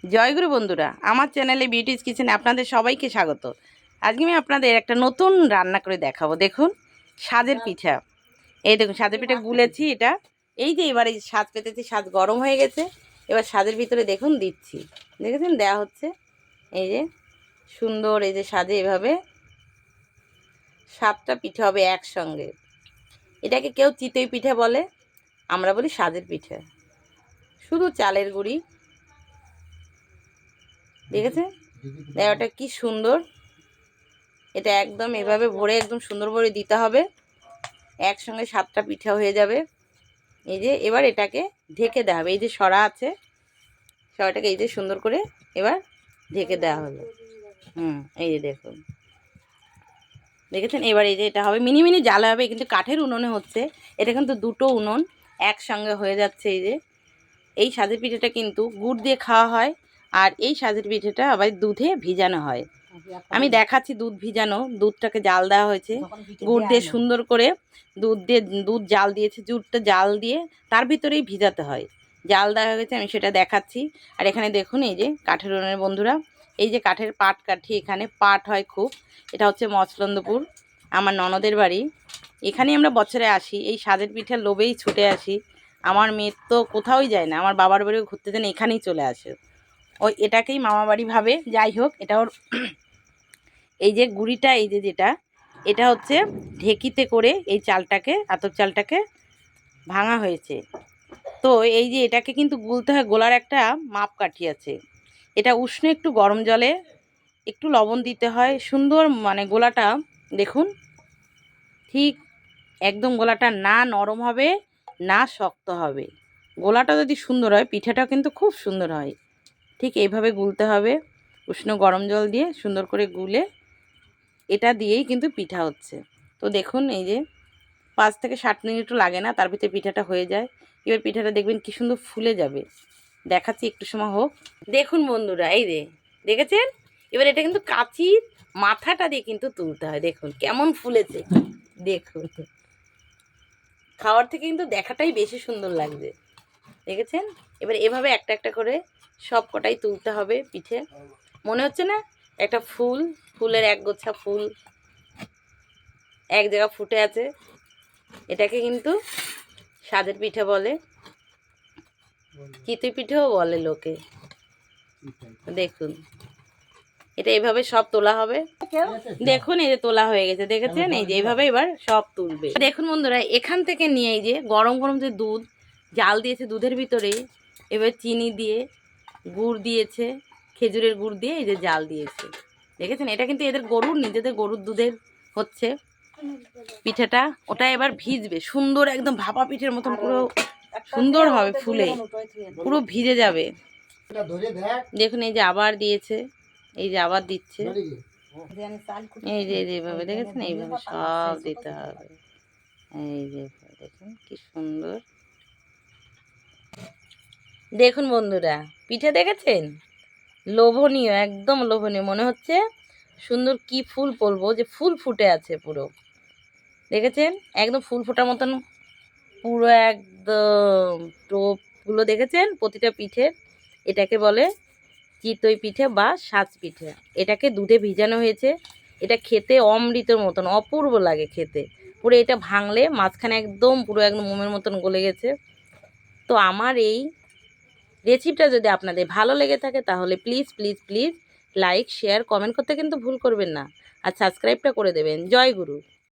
জয়গুরু বন্ধুরা, আমার চ্যানেলে বিউটিজ কিচেনে আপনাদের সবাইকে স্বাগত। আজকে আমি আপনাদের একটা নতুন রান্না করে দেখাবো। দেখুন, সাজের পিঠা। এই দেখুন, সাজের পিঠা গুলেছি। এটা এই যে এবার এই সাজ পেতেছি, সাজ গরম হয়ে গেছে। এবার সাজের ভিতরে দেখুন দিচ্ছি, দেখেছেন দেয়া হচ্ছে। এই যে সুন্দর, এই যে সাজে এভাবে 7টা পিঠা হবে একসঙ্গে। এটাকে কেউ চিতই পিঠা বলে, আমরা বলি সাজের পিঠা। শুধু চালের গুঁড়ি, দেখেছেন দেওয়াটা কি সুন্দর। এটা একদম এভাবে ভরে একদম সুন্দর করে দিতে হবে। একসঙ্গে 7টা পিঠা হয়ে যাবে। এই যে এবার এটাকে ঢেকে দেওয়া হবে। এই যে সরা আছে, সরাটাকে এই যে সুন্দর করে এবার ঢেকে দেওয়া হলো। এই যে দেখুন, দেখেছেন। এবার এই যে এটা হবে মিনি মিনি জ্বালা হবে, কিন্তু কাঠের উনুনে হচ্ছে। এটা কিন্তু দুটো উনুন একসঙ্গে হয়ে যাচ্ছে। এই যে এই সাজের পিঠাটা কিন্তু গুড় দিয়ে খাওয়া হয়, আর এই সাজের পিঠাটা আবার দুধে ভিজানো হয়। আমি দেখাচ্ছি দুধ ভিজানো। দুধটাকে জাল দেওয়া হয়েছে গুড় দিয়ে, সুন্দর করে দুধ জাল দিয়েছে। দুধটা জাল দিয়ে তার ভিতরেই ভিজাতে হয়, জাল দেওয়া হয়েছে। আমি সেটা দেখাচ্ছি। আর এখানে দেখুন, এই যে কাঠের উনুনের বন্ধুরা, এই যে কাঠের পাট কাঠি, এখানে পাট হয় খুব। এটা হচ্ছে মচলন্দপুর, আমার ননদের বাড়ি। এখানেই আমরা বছরে আসি, এই সাজের পিঠার লোভেই ছুটে আসি। আমার মেয়ের তো কোথাওই যায় না, আমার বাবার বাড়িও ঘুরতে যান, এখানেই চলে আসে। ওই এটাকেই মামা বাড়ি ভাবে। যাই হোক, এটা ওর এই যে গুঁড়িটা, এই যে যেটা, এটা হচ্ছে ঢেকিতে করে এই চালটাকে, আতপ চালটাকে ভাঙা হয়েছে। তো এই যে এটাকে কিন্তু গুলতে হয়, গোলার একটা মাপকাঠি আছে। এটা উষ্ণ একটু গরম জলে একটু লবণ দিতে হয়। সুন্দর মানে গোলাটা দেখুন, ঠিক একদম গোলাটা না নরম হবে না শক্ত হবে। গোলাটা যদি সুন্দর হয়, পিঠাটাও কিন্তু খুব সুন্দর হয়। ঠিক এইভাবে গুলতে হবে, উষ্ণ গরম জল দিয়ে সুন্দর করে গুলে এটা দিয়েই কিন্তু পিঠা হচ্ছে। তো দেখুন, এই যে 5 থেকে 7 মিনিটও লাগে না, তার ভিতরে পিঠাটা হয়ে যায়। এবার পিঠাটা দেখবেন কি সুন্দর ফুলে যাবে। দেখাচ্ছি, একটু সময় হোক। দেখুন বন্ধুরা, এই যে দেখেছেন। এবার এটা কিন্তু কাঁচির মাথাটা দিয়ে কিন্তু তুলতে হয়। দেখুন কেমন ফুলেছে, দেখুন। খাওয়ার থেকে কিন্তু দেখাটাই বেশি সুন্দর লাগছে, দেখেছেন। এবার এভাবে একটা একটা করে সব কটাই তুলতে হবে পিঠে। মনে হচ্ছে না একটা ফুলের একগোছা ফুল এক জায়গা ফুটে আছে। এটাকে কিন্তু সাজের পিঠা বলে, চিতই পিঠেও বলে লোকে। দেখুন, এটা এইভাবে সব তোলা হবে। দেখুন, এই যে তোলা হয়ে গেছে, দেখেছেন। এই যে এইভাবে এবার সব তুলবে। দেখুন বন্ধুরা, এখান থেকে নিয়ে এই যে গরম গরম যে দুধ জাল দিয়েছে, দুধের ভিতরে এবার চিনি দিয়ে, গুড় দিয়েছে, খেজুরের গুড় দিয়ে এই যে জাল দিয়েছে, দেখেছেন। এটা কিন্তু এদের গরুর, নিজেদের গরুর দুধের হচ্ছে পিঠাটা। ওটা এবার ভিজবে সুন্দর, একদম ভাপা পিঠের মতন পুরো সুন্দর হবে, ফুলে পুরো ভিজে যাবে। দেখুন, এই যে আবার দিয়েছে, এই যে আবার দিচ্ছে, এই যে এইভাবে দেখেছেন। এইভাবে সব দিতে হবে। এই যে দেখুন কি সুন্দর। দেখুন বন্ধুরা, পিঠে দেখেছেন, লোভনীয়, একদম লোভনীয় মনে হচ্ছে। সুন্দর কি ফুল বলবো, যে ফুল ফুটে আছে পুরো, দেখেছেন। একদম ফুল ফোটার মতন পুরো একদম টোপগুলো, দেখেছেন প্রতিটা পিঠের। এটাকে বলে চিতই পিঠে বা সাজ পিঠে। এটাকে দুধে ভিজানো হয়েছে। এটা খেতে অমৃতের মতন অপূর্ব লাগে খেতে। পুরো এটা ভাঙলে মাঝখানে একদম পুরো একদম মোমের মতন গলে গেছে। তো আমার এই রেসিপিটা যদি আপনাদের ভালো লেগে থাকে, তাহলে please please please like, share, comment করতে কিন্তু ভুল করবেন না। আর সাবস্ক্রাইবটা করে দেবেন। জয় গুরু।